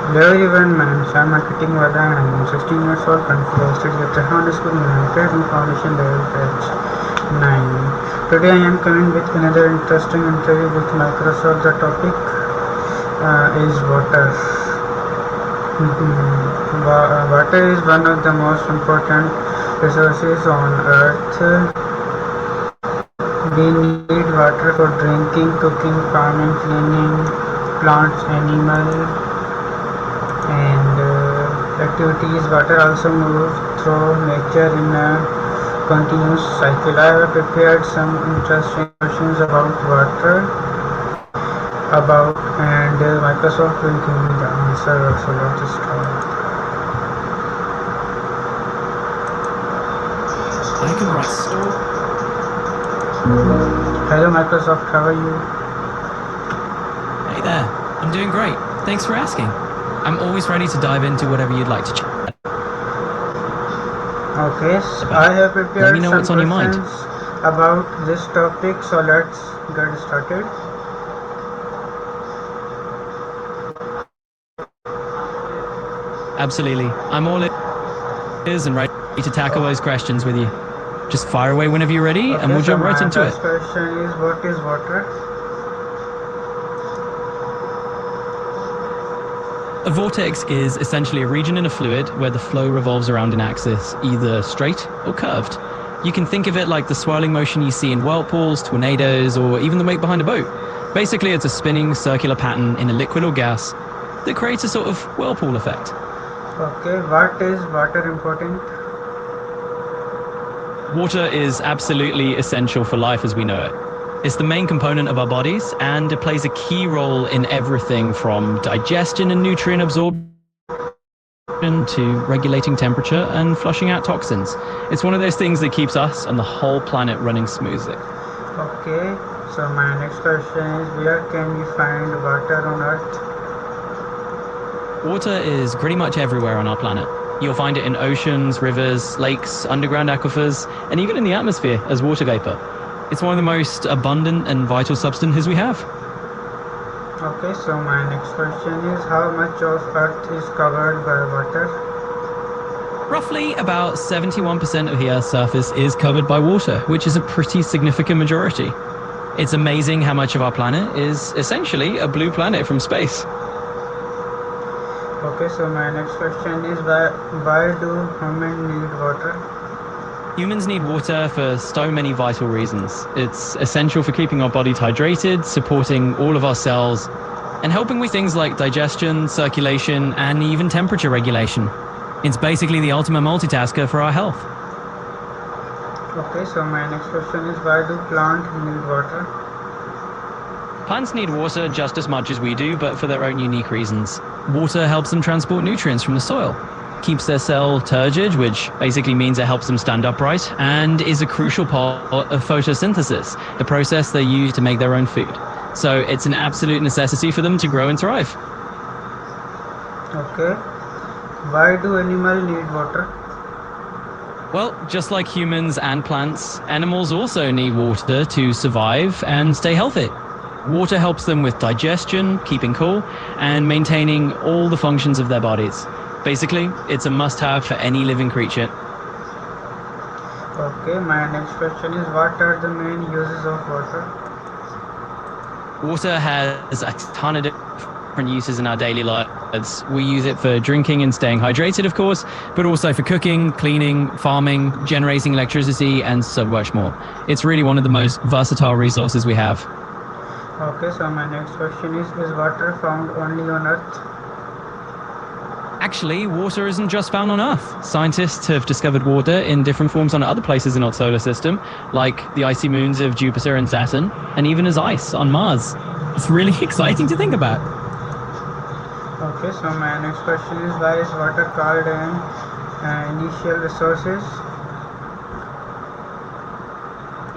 Hello everyone, my name is Shyam Marketing Vada and I am 16 years old, currently studying at Tehran School in Grade Foundation level batch 9. Today I am coming with another interesting interview with Microsoft. The topic is water. Water is one of the most important resources on earth. We need water for drinking, cooking, farming, cleaning plants, animals and activities. Water also moves through nature in a continuous cycle. I have prepared some interesting questions about water about and Microsoft will give me the answer. So let's start. I can restore. Hello Microsoft, how are you? Hey there, I'm doing great. Thanks for asking. I'm always ready to dive into whatever you'd like to chat. Okay, so I have prepared Let me know some what's on your mind. questions about this topic, so let's get started. Absolutely. I'm all ears and ready to tackle those questions with you. Just fire away whenever you're ready and we'll So jump right my into it. first question is, what is water? A vortex is essentially a region in a fluid where the flow revolves around an axis, either straight or curved. You can think of it like the swirling motion you see in whirlpools, tornadoes, or even the wake behind a boat. Basically, it's a spinning circular pattern in a liquid or gas that creates a sort of whirlpool effect. Okay, what is water important? Water is absolutely essential for life as we know it. It's the main component of our bodies, and it plays a key role in everything from digestion and nutrient absorption to regulating temperature and flushing out toxins. It's one of those things that keeps us and the whole planet running smoothly. Okay, so my next question is, where can we find water on earth? Water is pretty much everywhere on our planet. You'll find it in oceans, rivers, lakes, underground aquifers, and even in the atmosphere as water vapor. It's one of the most abundant and vital substances we have. Okay, so my next question is, how much of earth is covered by water? Roughly about 71% of the Earth's surface is covered by water, which is a pretty significant majority. It's amazing how much of our planet is essentially a blue planet from space. Okay, so my next question is, why do humans need water? Humans need water for so many vital reasons. It's essential for keeping our bodies hydrated, supporting all of our cells, and helping with things like digestion, circulation, and even temperature regulation. It's basically the ultimate multitasker for our health. Okay, so my next question is, why do plants need water? Plants need water just as much as we do, but for their own unique reasons. Water helps them transport nutrients from the soil, keeps their cell turgid, which basically means it helps them stand upright, and is a crucial part of photosynthesis, the process they use to make their own food. So it's an absolute necessity for them to grow and thrive. Okay, why do animals need water? Well, just like humans and plants, animals also need water to survive and stay healthy. Water helps them with digestion, keeping cool, and maintaining all the functions of their bodies. Basically, it's a must-have for any living creature. Okay, my next question is, what are the main uses of water? Water has a ton of different uses in our daily lives. We use it for drinking and staying hydrated, of course, but also for cooking, cleaning, farming, generating electricity, and so much more. It's really one of the most versatile resources we have. Okay, so my next question is water found only on Earth? Actually, water isn't just found on Earth. Scientists have discovered water in different forms on other places in our solar system, like the icy moons of Jupiter and Saturn, and even as ice on Mars. It's really exciting to think about. Okay, so my next question is, why is water called an initial resources?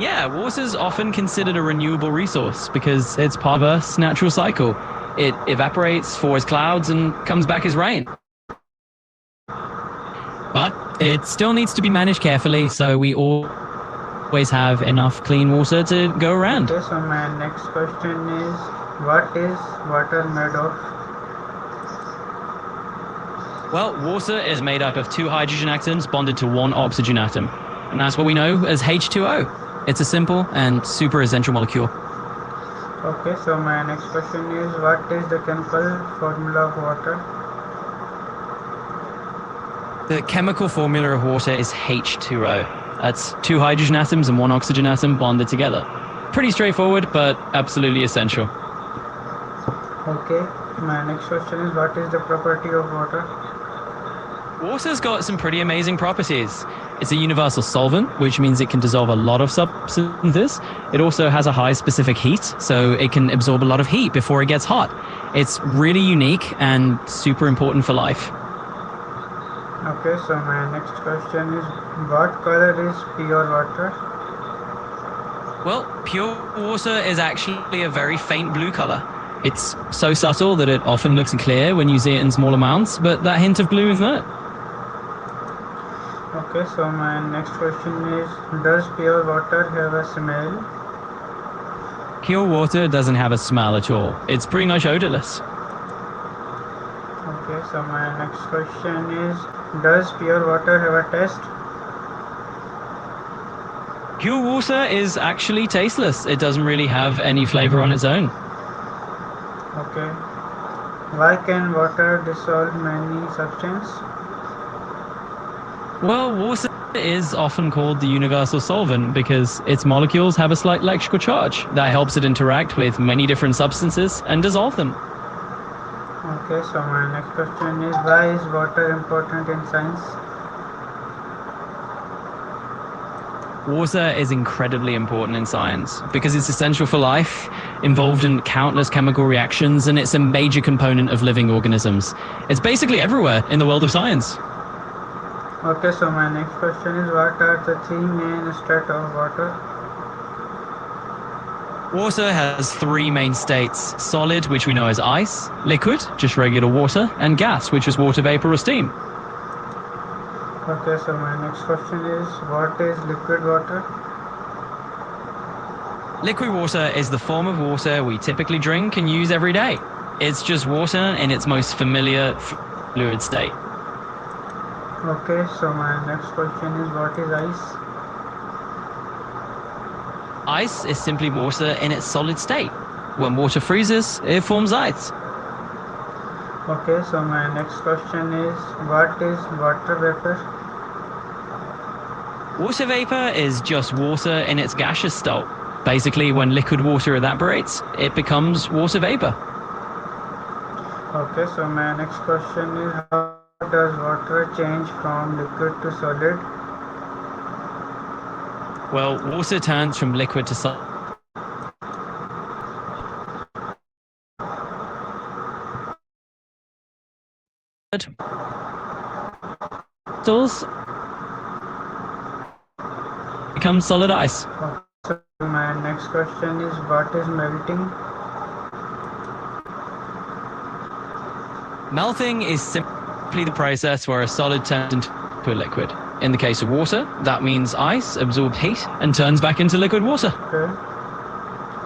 Yeah, water's often considered a renewable resource because it's part of Earth's natural cycle. It evaporates, forms clouds, and comes back as rain. But it still needs to be managed carefully, so we always have enough clean water to go around. Okay, so my next question is, what is water made of? Well, water is made up of two hydrogen atoms bonded to one oxygen atom. And that's what we know as H2O. It's a simple and super essential molecule. Okay, so my next question is what is the chemical formula of water? The chemical formula of water is H2O. That's two hydrogen atoms and one oxygen atom bonded together. Pretty straightforward, but absolutely essential. Okay, my next question is what is the property of water? Water's got some pretty amazing properties. It's a universal solvent, which means it can dissolve a lot of substances. It also has a high specific heat, so it can absorb a lot of heat before it gets hot. It's really unique and super important for life. Okay, so my next question is what color is pure water? Well, pure water is actually a very faint blue color. It's so subtle that it often looks clear when you see it in small amounts, but that hint of blue is there. Okay, so my next question is does pure water have a smell? Pure water doesn't have a smell at all. It's pretty much odorless. Okay, so my next question is does pure water have a taste? Pure water is actually tasteless. It doesn't really have any flavor on its own. Okay. Why can water dissolve many substances? Well, water is often called the universal solvent because its molecules have a slight electrical charge that helps it interact with many different substances and dissolve them. Okay, so my next question is why is water important in science? Water is incredibly important in science because it's essential for life, involved in countless chemical reactions, and it's a major component of living organisms. It's basically everywhere in the world of science. Okay, so my next question is what are the three main states of water? Water has three main states: solid, which we know as ice; liquid, just regular water; and gas, which is water vapor or steam. Okay, so my next question is what is liquid water? Liquid water is the form of water we typically drink and use every day. It's just water in its most familiar fluid state. Okay, so my next question is what is ice? Ice is simply water in its solid state. When water freezes, it forms ice. Okay, so my next question is what is water vapor? Water vapor is just water in its gaseous state. Basically, when liquid water evaporates, it becomes water vapor. Okay, so my next question is how does water change from liquid to solid? Well, water turns from liquid to solid. Crystals become solid ice. Okay, so my next question is what is melting? Melting is simply the process where a solid turns into a liquid. In the case of water, that means ice absorbs heat and turns back into liquid water. Okay.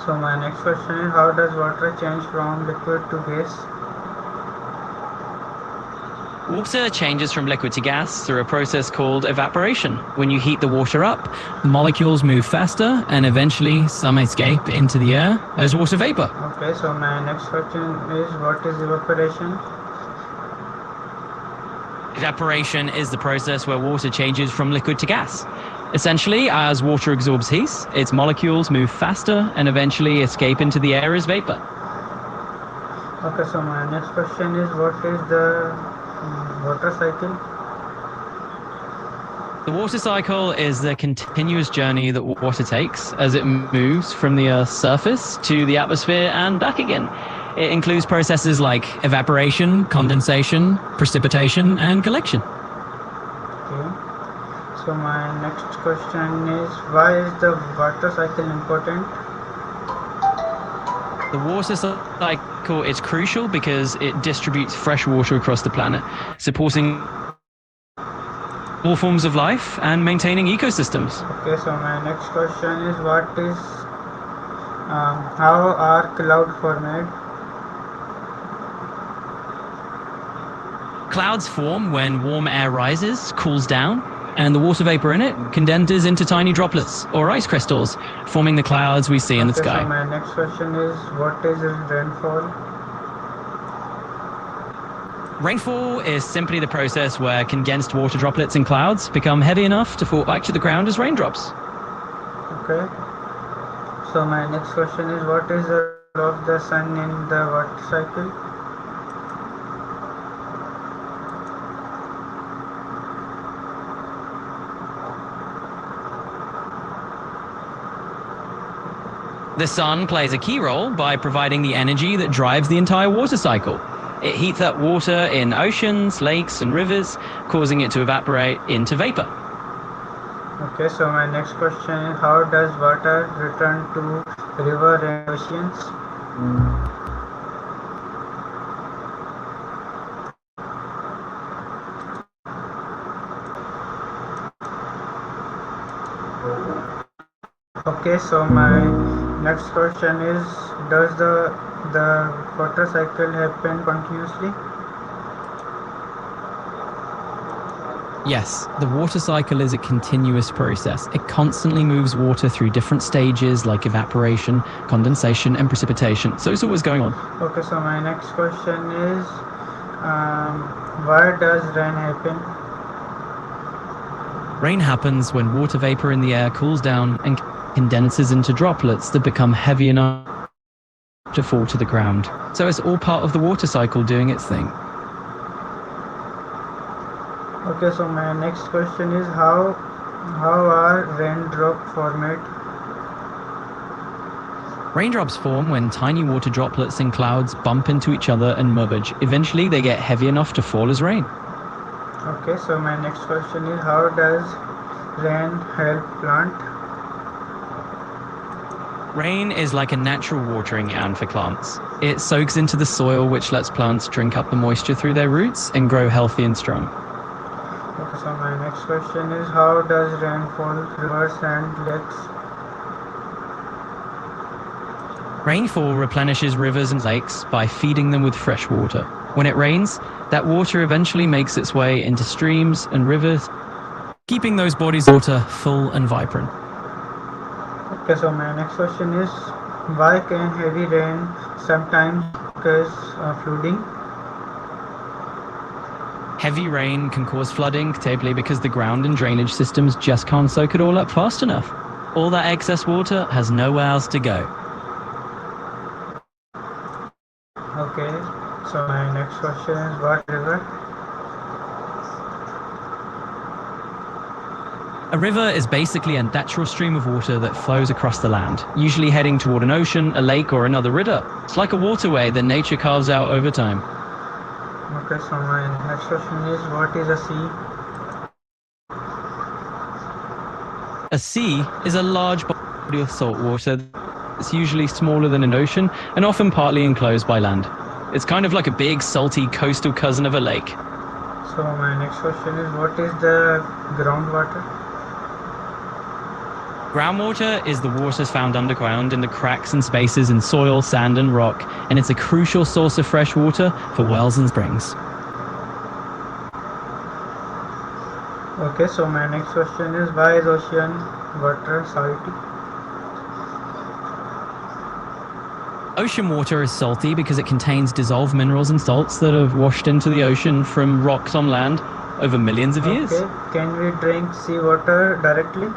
So my next question is how does water change from liquid to gas? Water changes from liquid to gas through a process called evaporation. When you heat the water up, the molecules move faster and eventually some escape into the air as water vapor. Okay, so my next question is what is evaporation? Evaporation is the process where water changes from liquid to gas. Essentially, as water absorbs heat, its molecules move faster and eventually escape into the air as vapor. Okay, so my next question is what is the water cycle? The water cycle is the continuous journey that water takes as it moves from the Earth's surface to the atmosphere and back again. It includes processes like evaporation, condensation, precipitation, and collection. Okay. So my next question is why is the water cycle important? The water cycle is crucial because it distributes fresh water across the planet, supporting all forms of life and maintaining ecosystems. Okay, so my next question is what is how are clouds formed? Clouds form when warm air rises, cools down, and the water vapor in it condenses into tiny droplets or ice crystals, forming the clouds we see in the sky. So my next question is, what is rainfall? Rainfall is simply the process where condensed water droplets in clouds become heavy enough to fall back to the ground as raindrops. Okay. So my next question is, what is the role of the sun in the water cycle? The sun plays a key role by providing the energy that drives the entire water cycle. It heats up water in oceans, lakes, and rivers, causing it to evaporate into vapor. Okay, so my next question is, how does water return to river and oceans? Okay, so my next question is, does the water cycle happen continuously? Yes, the water cycle is a continuous process. It constantly moves water through different stages like evaporation, condensation, and precipitation. So it's always going on. Okay, so my next question is, why does rain happen? Rain happens when water vapor in the air cools down and condenses into droplets that become heavy enough to fall to the ground. So it's all part of the water cycle doing its thing. Okay, so my next question is, how are raindrops formed? Raindrops form when tiny water droplets in clouds bump into each other and merge. Eventually, they get heavy enough to fall as rain. Okay, so my next question is, how does rain help plant? Rain is like a natural watering can for plants. It soaks into the soil, which lets plants drink up the moisture through their roots and grow healthy and strong. Okay, so my next question is, how does rain fall rivers and lakes? Rainfall replenishes rivers and lakes by feeding them with fresh water. When it rains, that water eventually makes its way into streams and rivers, keeping those bodies of water full and vibrant. Okay, so my next question is, why can heavy rain sometimes cause flooding? Heavy rain can cause flooding, typically because the ground and drainage systems just can't soak it all up fast enough. All that excess water has nowhere else to go. Okay, so my next question is, what river? A river is basically a natural stream of water that flows across the land, usually heading toward an ocean, a lake, or another river. It's like a waterway that nature carves out over time. Okay, so my next question is, what is a sea? A sea is a large body of salt water that's usually smaller than an ocean and often partly enclosed by land. It's kind of like a big, salty coastal cousin of a lake. So my next question is, what is the groundwater? Groundwater is the water found underground in the cracks and spaces in soil, sand, and rock, and it's a crucial source of fresh water for wells and springs. Okay, so my next question is, why is ocean water salty? Ocean water is salty because it contains dissolved minerals and salts that have washed into the ocean from rocks on land over millions of years. Okay, can we drink seawater directly?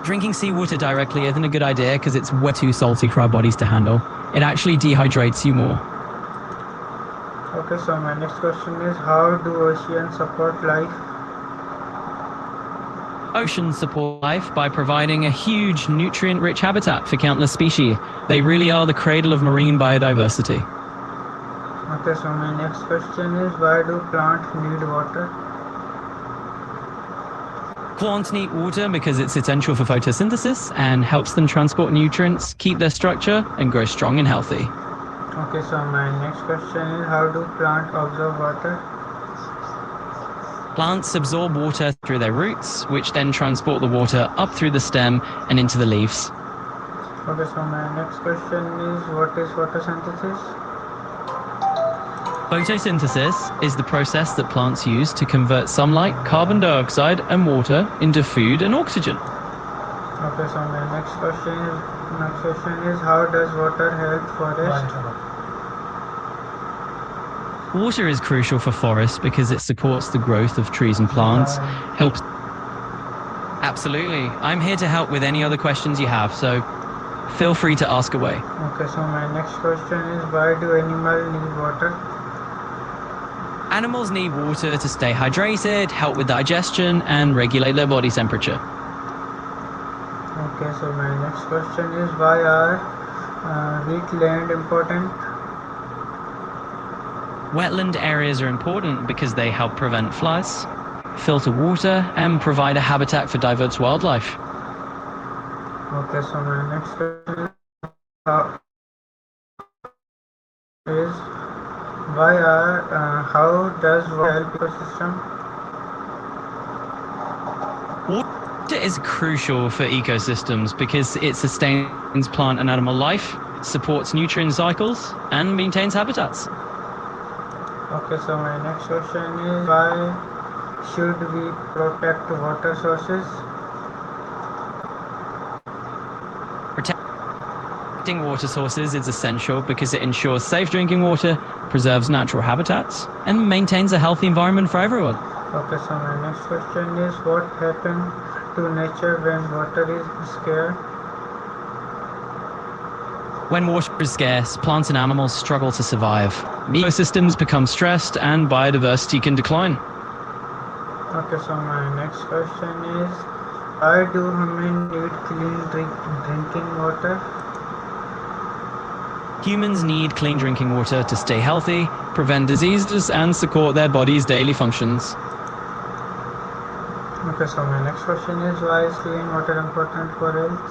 Drinking seawater directly isn't a good idea because it's way too salty for our bodies to handle. It actually dehydrates you more. Okay, so my next question is, how do oceans support life? Oceans support life by providing a huge nutrient-rich habitat for countless species. They really are the cradle of marine biodiversity. Okay, so my next question is, why do plants need water? Plants need water because it's essential for photosynthesis and helps them transport nutrients, keep their structure, and grow strong and healthy. Okay, so my next question is, how do plants absorb water? Plants absorb water through their roots, which then transport the water up through the stem and into the leaves. Okay, so my next question is, what is photosynthesis? Photosynthesis is the process that plants use to convert sunlight, carbon dioxide, and water into food and oxygen. Okay, so my next question is how does water help forest? Water is crucial for forests because it supports the growth of trees and plants, helps. Absolutely. I'm here to help with any other questions you have, so feel free to ask away. Okay, so my next question is why do animals need water? Animals need water to stay hydrated, help with digestion, and regulate their body temperature. Okay, so my next question is why are wetland important? Wetland areas are important because they help prevent floods, filter water, and provide a habitat for diverse wildlife. Okay, so my next question how is how does water help ecosystem? Water is crucial for ecosystems because it sustains plant and animal life, supports nutrient cycles, and maintains habitats. Okay, so my next question is why should we protect water sources? Protecting water sources is essential because it ensures safe drinking water, preserves natural habitats, and maintains a healthy environment for everyone. Okay, so my next question is what happens to nature when water is scarce? When water is scarce, plants and animals struggle to survive. Ecosystems become stressed and biodiversity can decline. Okay, so my next question is why do humans need clean drinking water? Humans need clean drinking water to stay healthy, prevent diseases, and support their body's daily functions. Okay, so my next question is why is clean water important for health?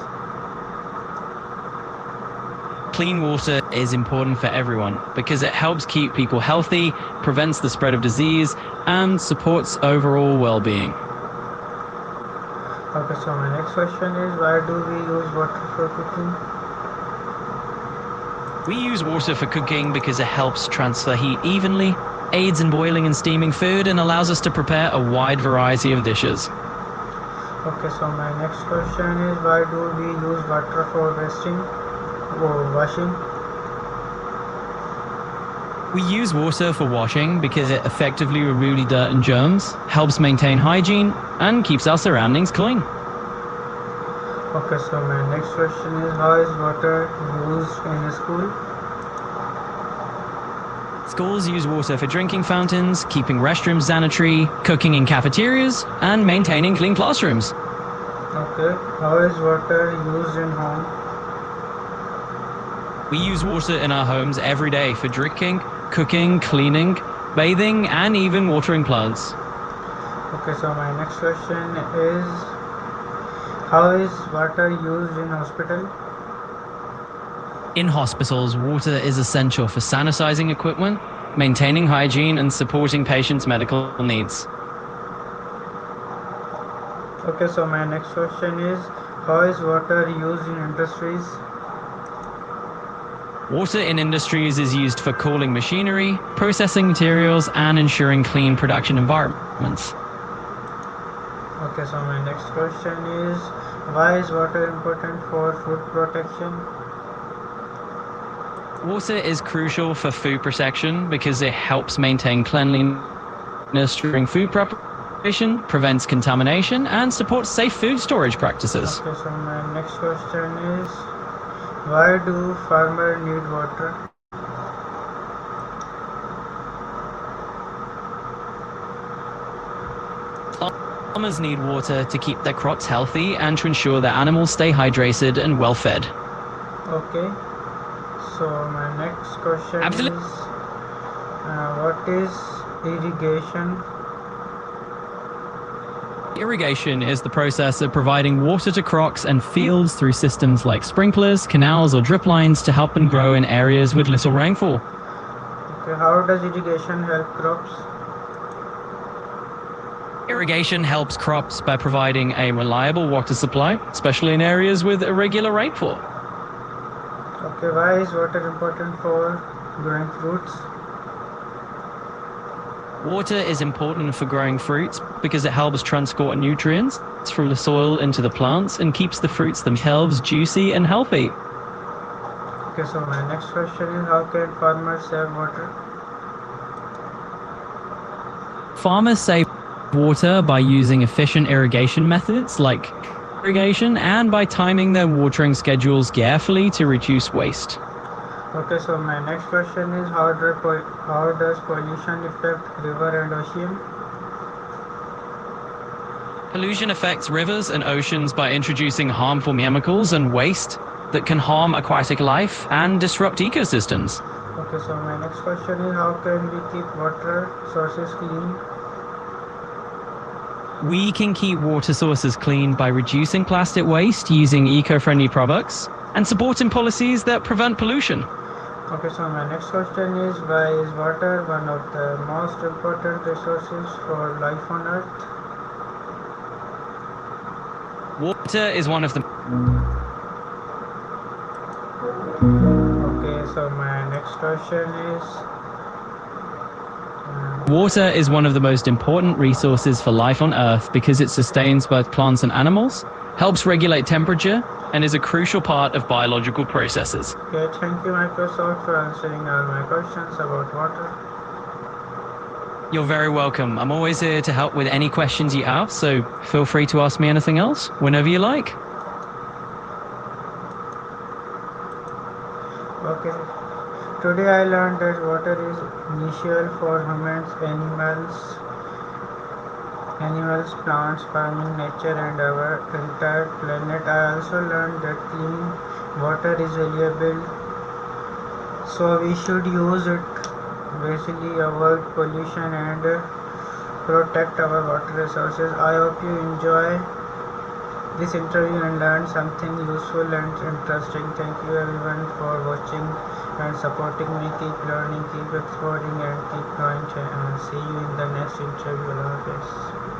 Clean water is important for everyone because it helps keep people healthy, prevents the spread of disease, and supports overall well-being. Okay, so my next question is why do we use water for cooking? We use water for cooking because it helps transfer heat evenly, aids in boiling and steaming food, and allows us to prepare a wide variety of dishes. Okay, so my next question is why do we use water for washing? We use water for washing because it effectively removes dirt and germs, helps maintain hygiene, and keeps our surroundings clean. Okay, so my next question is how is water used in a school? Schools use water for drinking fountains, keeping restrooms sanitary, cooking in cafeterias, and maintaining clean classrooms. Okay, how is water used in home? We use water in our homes every day for drinking, cooking, cleaning, bathing, and even watering plants. Okay, so my next question is how is water used in hospital? In hospitals, water is essential for sanitizing equipment, maintaining hygiene, and supporting patients' medical needs. Okay, so my next question is how is water used in industries? Water in industries is used for cooling machinery, processing materials, and ensuring clean production environments. Okay, so my next question is why is water important for food protection? Water is crucial for food protection because it helps maintain cleanliness during food preparation, prevents contamination, and supports safe food storage practices. Okay, so my next question is why do farmers need water? Farmers need water to keep their crops healthy and to ensure their animals stay hydrated and well fed. Okay, so my next question Absolutely. is what is irrigation? Irrigation is the process of providing water to crops and fields through systems like sprinklers, canals, or drip lines to help them grow in areas with little rainfall. Okay, how does irrigation help crops? Irrigation helps crops by providing a reliable water supply, especially in areas with irregular rainfall. Okay, why is water important for growing fruits? Water is important for growing fruits because it helps transport nutrients from the soil into the plants and keeps the fruits themselves juicy and healthy. Okay, so my next question is how can farmers save water? Farmers save water by using efficient irrigation methods like irrigation and by timing their watering schedules carefully to reduce waste. Okay, so my next question is how does pollution affect river and ocean? Pollution affects rivers and oceans by introducing harmful chemicals and waste that can harm aquatic life and disrupt ecosystems. Okay, so my next question is how can we keep water sources clean? We can keep water sources clean by reducing plastic waste, using eco-friendly products, and supporting policies that prevent pollution. Okay, so my next question is why is water one of the most important resources for life on earth? Water is one of the Okay, so my next question is Water is one of the most important resources for life on Earth because it sustains both plants and animals, helps regulate temperature, and is a crucial part of biological processes. okay, thank you Microsoft for answering all my questions about water. You're very welcome. I'm always here to help with any questions you have, so feel free to ask me anything else whenever you like. Okay, today I learned that water is essential for humans, animals, plants, farming, nature, and our entire planet. I also learned that clean water is valuable, so we should use it basically avoid pollution and protect our water resources. I hope you enjoy this interview and learned something useful and interesting. Thank you everyone for watching and supporting me. Keep learning, keep exploring, and keep growing. And see you in the next interview. Allah Hafiz.